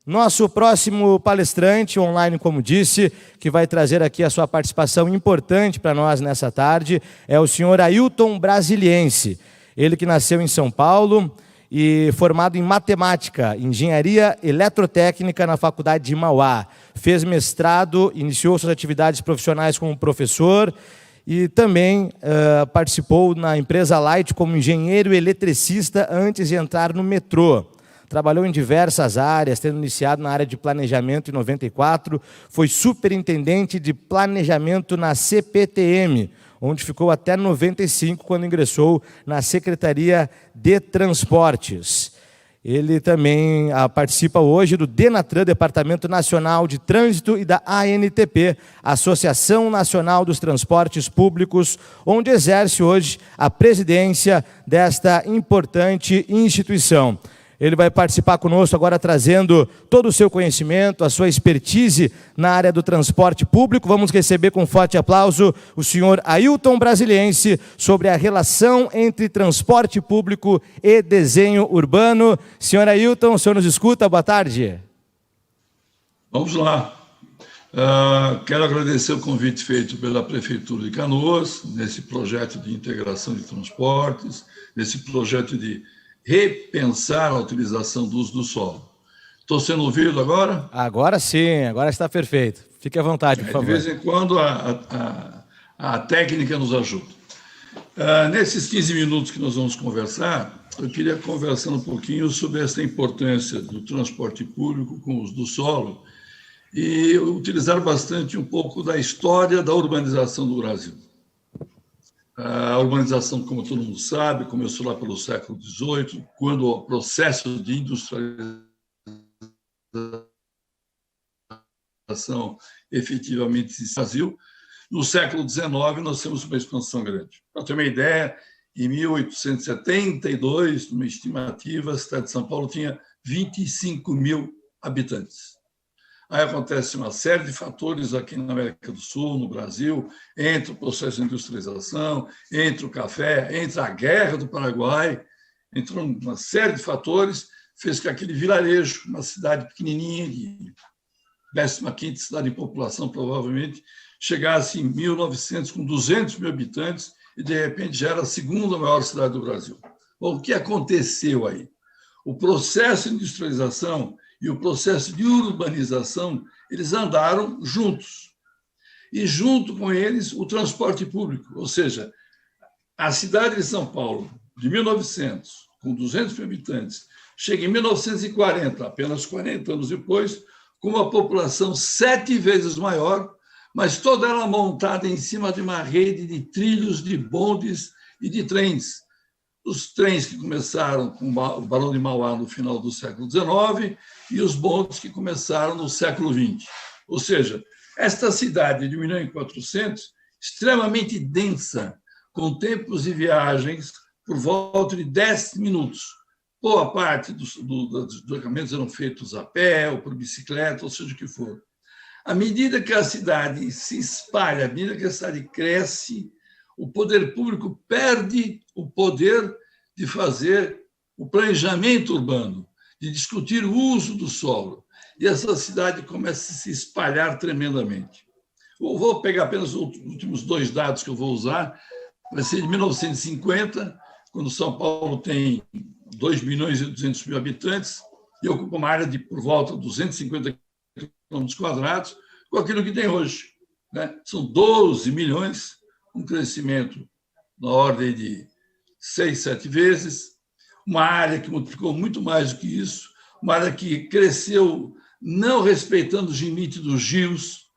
Nosso próximo palestrante online, como disse, que vai trazer aqui a sua participação importante para nós nessa tarde, é o senhor Ailton Brasiliense. Ele que nasceu em São Paulo e formado em matemática, engenharia eletrotécnica na Faculdade de Mauá. Fez mestrado, iniciou suas atividades profissionais como professor e também participou na empresa Light como engenheiro eletricista antes de entrar no metrô. Trabalhou em diversas áreas, tendo iniciado na área de planejamento em 94, foi superintendente de planejamento na CPTM, onde ficou até 95, quando ingressou na Secretaria de Transportes. Ele também participa hoje do DENATRAN, Departamento Nacional de Trânsito, e da ANTP, Associação Nacional dos Transportes Públicos, onde exerce hoje a presidência desta importante instituição. Ele vai participar conosco agora trazendo todo o seu conhecimento, a sua expertise na área do transporte público. Vamos receber com forte aplauso o senhor Ailton Brasiliense sobre a relação entre transporte público e desenho urbano. Senhor Ailton, o senhor nos escuta? Boa tarde. Vamos lá. Quero agradecer o convite feito pela Prefeitura de Canoas, nesse projeto de integração de transportes, nesse projeto de repensar a utilização do uso do solo. Estou sendo ouvido agora? Agora sim, agora está perfeito. Fique à vontade, por favor. De vez em quando a técnica nos ajuda. Nesses 15 minutos que nós vamos conversar, eu queria conversar um pouquinho sobre essa importância do transporte público com o uso do solo e utilizar bastante um pouco da história da urbanização do Brasil. A urbanização, como todo mundo sabe, começou lá pelo século XVIII, quando o processo de industrialização efetivamente se Brasil. No século XIX, nós temos uma expansão grande. Para ter uma ideia, em 1872, numa estimativa, a cidade de São Paulo tinha 25 mil habitantes. Aí acontece uma série de fatores aqui na América do Sul, no Brasil, entre o processo de industrialização, entre o café, entre a Guerra do Paraguai, entre uma série de fatores, fez que aquele vilarejo, uma cidade pequenininha, de 15ª cidade em população, provavelmente, chegasse em 1900 com 200 mil habitantes e, de repente, já era a segunda maior cidade do Brasil. Bom, o que aconteceu aí? O processo de industrialização e o processo de urbanização, eles andaram juntos. E junto com eles, o transporte público. Ou seja, a cidade de São Paulo, de 1900, com 200 mil habitantes, chega em 1940, apenas 40 anos depois, com uma população 7 vezes maior, mas toda ela montada em cima de uma rede de trilhos, de bondes e de trens. Os trens que começaram com o Barão de Mauá no final do século XIX e os bondes que começaram no século XX. Ou seja, esta cidade de 1.400.000, extremamente densa, com tempos de viagens por volta de 10 minutos. Boa parte dos deslocamentos eram feitos a pé ou por bicicleta, ou seja o que for. À medida que a cidade se espalha, à medida que a cidade cresce, o poder público perde o poder de fazer o planejamento urbano, de discutir o uso do solo. E essa cidade começa a se espalhar tremendamente. Eu vou pegar apenas os últimos 2 dados que eu vou usar. Vai ser de 1950, quando São Paulo tem 2.200.000 habitantes e ocupa uma área de por volta de 250 km², com aquilo que tem hoje, né? São 12 milhões, um crescimento na ordem de 6, 7 vezes, uma área que multiplicou muito mais do que isso, uma área que cresceu não respeitando os limites dos rios,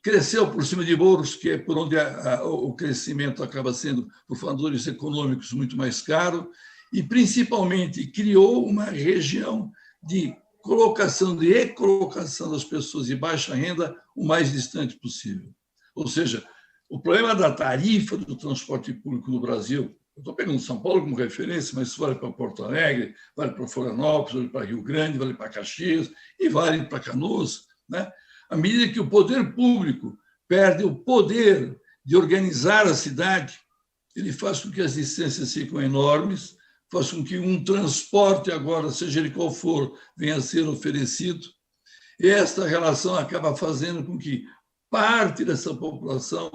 cresceu por cima de morros, que é por onde o crescimento acaba sendo, por fatores econômicos, muito mais caro, e, principalmente, criou uma região de colocação, de recolocação das pessoas de baixa renda o mais distante possível. Ou seja, o problema da tarifa do transporte público no Brasil, eu estou pegando São Paulo como referência, mas isso vale para Porto Alegre, vale para Florianópolis, vale para Rio Grande, vale para Caxias e vale para Canoas, né? À medida que o poder público perde o poder de organizar a cidade, ele faz com que as distâncias fiquem enormes, faz com que um transporte agora, seja ele qual for, venha a ser oferecido, E esta relação acaba fazendo com que parte dessa população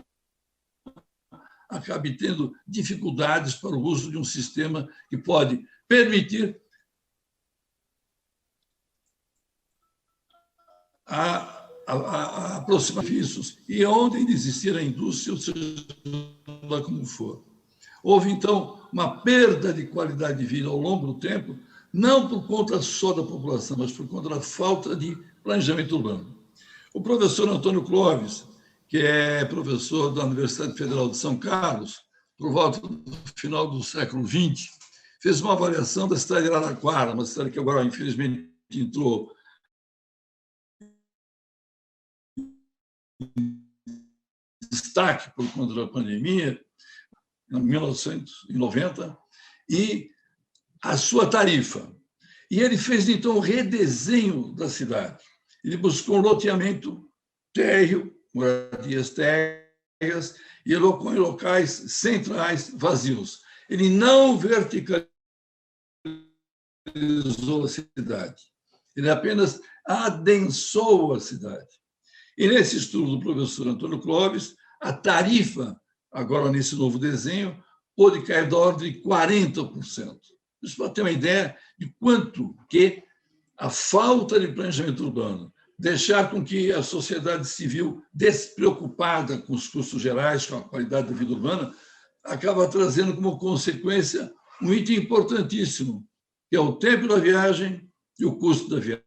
acabe tendo dificuldades para o uso de um sistema que pode permitir a aproximação de serviços e onde existir a indústria, ou seja lá como for. Houve, então, uma perda de qualidade de vida ao longo do tempo, não por conta só da população, mas por conta da falta de planejamento urbano. O professor Antônio Clóvis, que é professor da Universidade Federal de São Carlos, por volta do final do século XX, fez uma avaliação da cidade de Araraquara, uma cidade que agora, infelizmente, entrou em destaque por conta da pandemia, em 1990, e a sua tarifa. E ele fez, então, o redesenho da cidade. Ele buscou um loteamento térreo, moradias térreas, e colocou em locais centrais vazios. Ele não verticalizou a cidade, ele apenas adensou a cidade. E nesse estudo do professor Antônio Clóvis, a tarifa, agora nesse novo desenho, pôde cair da ordem de 40%. Isso para ter uma ideia de quanto que a falta de planejamento urbano, deixar com que a sociedade civil despreocupada com os custos gerais, com a qualidade da vida urbana, acaba trazendo como consequência um item importantíssimo, que é o tempo da viagem e o custo da viagem.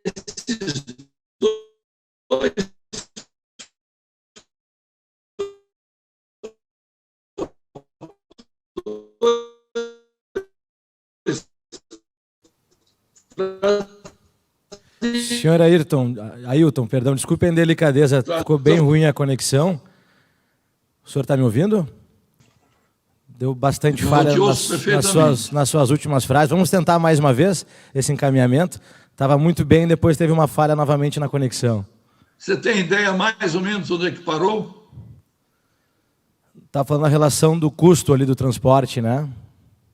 Esses dois Senhor Ailton, perdão, desculpe a indelicadeza, ficou bem ruim a conexão. O senhor está me ouvindo? Deu bastante falha nas suas últimas frases. Vamos tentar mais uma vez esse encaminhamento. Estava muito bem, depois teve uma falha novamente na conexão. Você tem ideia mais ou menos onde é que parou? Está falando a relação do custo ali do transporte, né?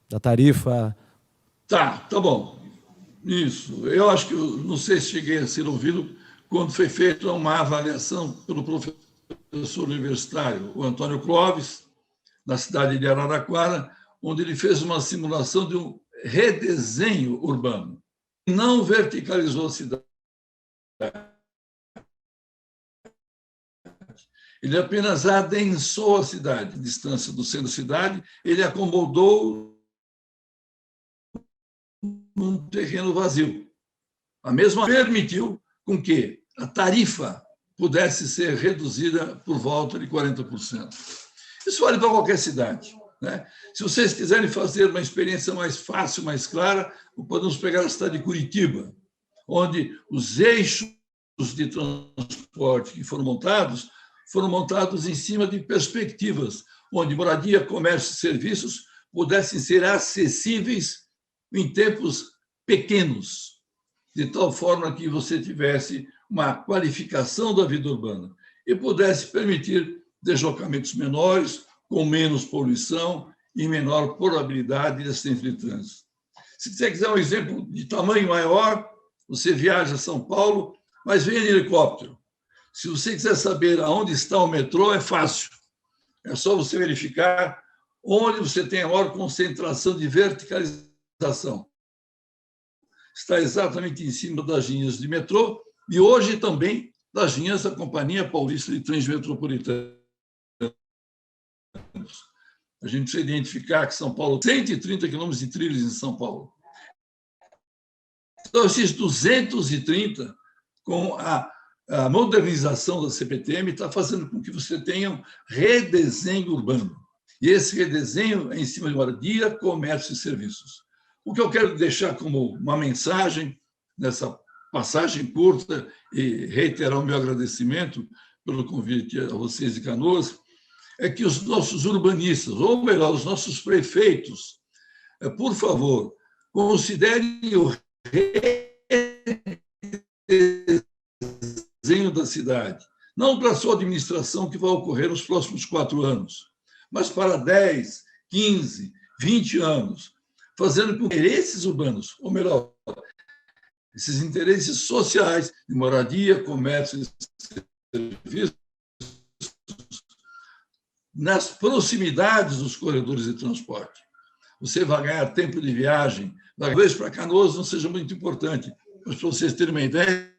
Da tarifa. Tá bom. Isso. Eu acho que, não sei se cheguei a ser ouvido, quando foi feita uma avaliação pelo professor universitário, o Antônio Clóvis, na cidade de Araraquara, onde ele fez uma simulação de um redesenho urbano. Não verticalizou a cidade. Ele apenas adensou a cidade, a distância do centro da cidade, ele acomodou num terreno vazio. A mesma permitiu com que a tarifa pudesse ser reduzida por volta de 40%. Isso vale para qualquer cidade, né? Se vocês quiserem fazer uma experiência mais fácil, mais clara, podemos pegar a cidade de Curitiba, onde os eixos de transporte que foram montados em cima de perspectivas, onde moradia, comércio e serviços pudessem ser acessíveis em tempos pequenos, de tal forma que você tivesse uma qualificação da vida urbana e pudesse permitir deslocamentos menores, com menos poluição e menor probabilidade de acidente de trânsito. Se você quiser um exemplo de tamanho maior, você viaja a São Paulo, mas vem de helicóptero. Se você quiser saber aonde está o metrô, é fácil. É só você verificar onde você tem a maior concentração de verticalização. Está exatamente em cima das linhas de metrô e hoje também das linhas da Companhia Paulista de Trens Metropolitanos. A gente precisa identificar que São Paulo tem 130 quilômetros de trilhos em São Paulo. Então, esses 230, com a modernização da CPTM, está fazendo com que você tenha um redesenho urbano. E esse redesenho é em cima de moradia, comércio e serviços. O que eu quero deixar como uma mensagem nessa passagem curta e reiterar o meu agradecimento pelo convite a vocês de Canoas, é que os nossos urbanistas, ou melhor, os nossos prefeitos, por favor, considerem o redesenho da cidade, não para a sua administração que vai ocorrer nos próximos 4 anos, mas para 10, 15, 20 anos, fazendo com que interesses urbanos, ou melhor, esses interesses sociais de moradia, comércio e serviços, nas proximidades dos corredores de transporte. Você vai ganhar tempo de viagem, talvez para Canoas não seja muito importante, mas para vocês terem uma ideia,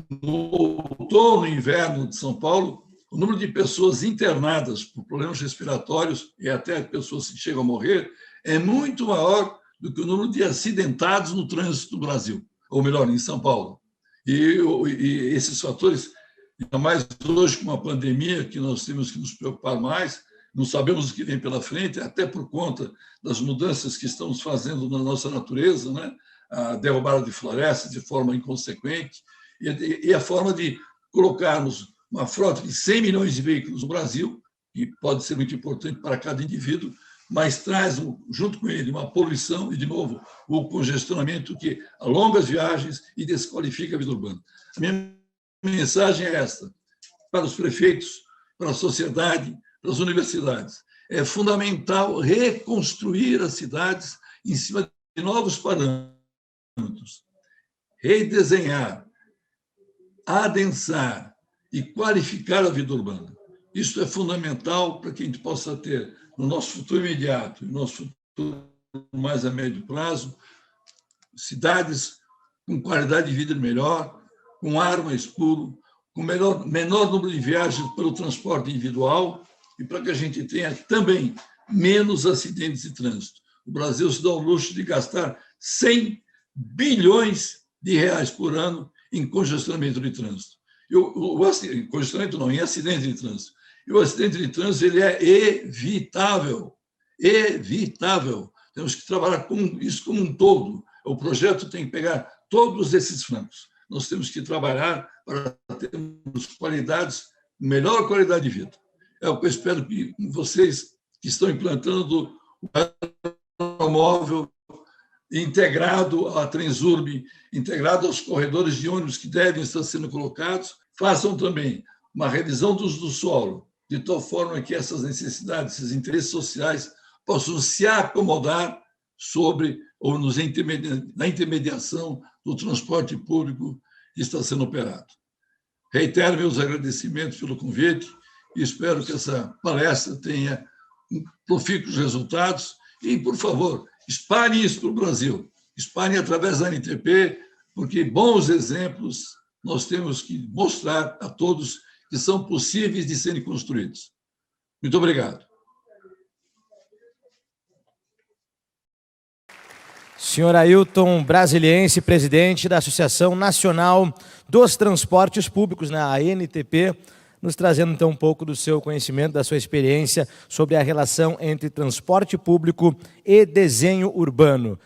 no outono e inverno de São Paulo, o número de pessoas internadas por problemas respiratórios e até pessoas que chegam a morrer é muito maior do que o número de acidentados no trânsito do Brasil, ou melhor, em São Paulo. E esses fatores, ainda mais hoje com uma pandemia que nós temos que nos preocupar mais, não sabemos o que vem pela frente, até por conta das mudanças que estamos fazendo na nossa natureza, né? A derrubada de florestas de forma inconsequente, e a forma de colocarmos uma frota de 100 milhões de veículos no Brasil, que pode ser muito importante para cada indivíduo, mas traz, junto com ele, uma poluição e, de novo, o congestionamento que alonga as viagens e desqualifica a vida urbana. A minha mensagem é esta, para os prefeitos, para a sociedade, para as universidades. É fundamental reconstruir as cidades em cima de novos parâmetros, redesenhar, adensar e qualificar a vida urbana. Isso é fundamental para que a gente possa ter, no nosso futuro imediato, no nosso futuro mais a médio prazo, cidades com qualidade de vida melhor, com ar mais puro, com menor número de viagens pelo transporte individual e para que a gente tenha também menos acidentes de trânsito. O Brasil se dá o luxo de gastar 100 bilhões de reais por ano em congestionamento de trânsito. Congestionamento não, em acidente de trânsito. E o acidente de trânsito ele é evitável. Evitável. Temos que trabalhar com isso como um todo. O projeto tem que pegar todos esses flancos. Nós temos que trabalhar para termos melhor qualidade de vida. É o que eu espero que vocês que estão implantando o automóvel integrado à Transurb, integrado aos corredores de ônibus que devem estar sendo colocados, façam também uma revisão do uso do solo, de tal forma que essas necessidades, esses interesses sociais possam se acomodar sobre ou na intermediação do transporte público que está sendo operado. Reitero meus agradecimentos pelo convite e espero que essa palestra tenha profícuos resultados e, por favor, espalhem isso para o Brasil, espalhem através da ANTP, porque bons exemplos nós temos que mostrar a todos que são possíveis de serem construídos. Muito obrigado. Senhor Ailton Brasiliense, presidente da Associação Nacional dos Transportes Públicos, a ANTP, nos trazendo então um pouco do seu conhecimento, da sua experiência sobre a relação entre transporte público e desenho urbano.